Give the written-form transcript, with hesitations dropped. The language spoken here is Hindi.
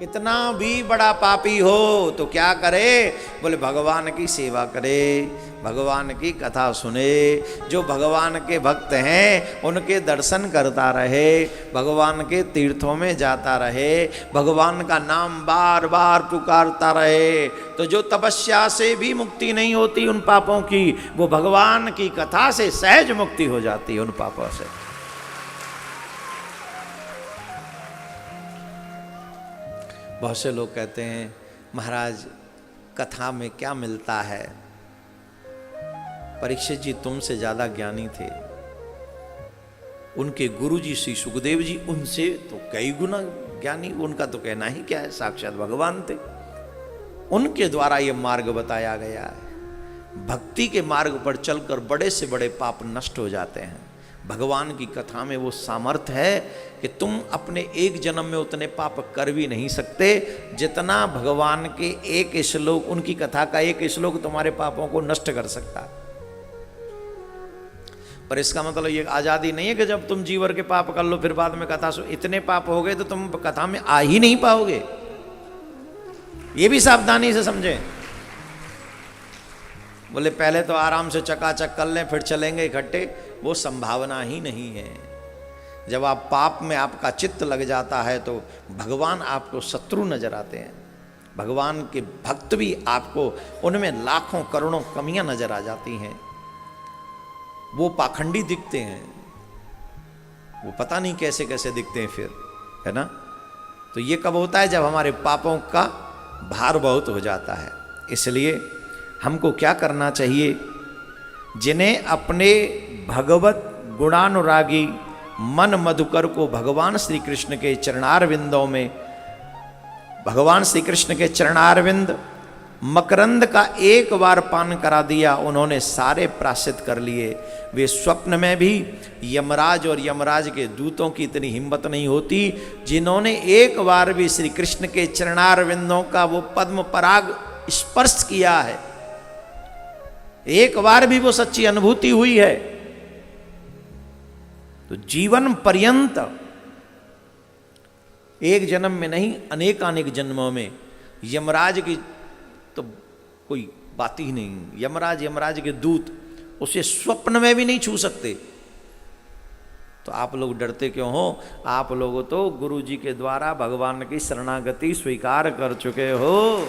कितना भी बड़ा पापी हो तो क्या करे, बोले भगवान की सेवा करे, भगवान की कथा सुने, जो भगवान के भक्त हैं उनके दर्शन करता रहे, भगवान के तीर्थों में जाता रहे, भगवान का नाम बार बार पुकारता रहे, तो जो तपस्या से भी मुक्ति नहीं होती उन पापों की, वो भगवान की कथा से सहज मुक्ति हो जाती है उन पापों से। बहुत से लोग कहते हैं महाराज कथा में क्या मिलता है, परीक्षित जी तुमसे ज्यादा ज्ञानी थे, उनके गुरु जी श्री सुखदेव जी उनसे तो कई गुना ज्ञानी, उनका तो कहना ही क्या है, साक्षात भगवान थे, उनके द्वारा ये मार्ग बताया गया है। भक्ति के मार्ग पर चलकर बड़े से बड़े पाप नष्ट हो जाते हैं। भगवान की कथा में वो सामर्थ्य है कि तुम अपने एक जन्म में उतने पाप कर भी नहीं सकते जितना भगवान के एक श्लोक, उनकी कथा का एक श्लोक तुम्हारे पापों को नष्ट कर सकता। पर इसका मतलब ये आजादी नहीं है कि जब तुम जीवर के पाप कर लो फिर बाद में कथा सुन, इतने पाप हो गए तो तुम कथा में आ ही नहीं पाओगे, ये भी सावधानी से समझें। बोले पहले तो आराम से चकाचक कर लें फिर चलेंगे इकट्ठे, वो संभावना ही नहीं है। जब आप पाप में आपका चित्त लग जाता है तो भगवान आपको शत्रु नजर आते हैं, भगवान के भक्त भी आपको उनमें लाखों करोड़ों कमियां नजर आ जाती हैं, वो पाखंडी दिखते हैं, वो पता नहीं कैसे कैसे दिखते हैं फिर, है ना। तो ये कब होता है, जब हमारे पापों का भार बहुत हो जाता है। इसलिए हमको क्या करना चाहिए, जिन्हें अपने भगवत गुणानुरागी मन मधुकर को भगवान श्री कृष्ण के चरणारविंदों में, भगवान श्री कृष्ण के चरणारविंद मकरंद का एक बार पान करा दिया, उन्होंने सारे प्रायश्चित कर लिए। वे स्वप्न में भी यमराज और यमराज के दूतों की इतनी हिम्मत नहीं होती जिन्होंने एक बार भी श्री कृष्ण के चरणारविंदों का वो पद्म पराग स्पर्श किया है, एक बार भी वो सच्ची अनुभूति हुई है, तो जीवन पर्यंत, एक जन्म में नहीं अनेकानेक जन्मों में यमराज की तो कोई बात ही नहीं, यमराज के दूत उसे स्वप्न में भी नहीं छू सकते। तो आप लोग डरते क्यों हो, आप लोग तो गुरु जी के द्वारा भगवान की शरणागति स्वीकार कर चुके हो।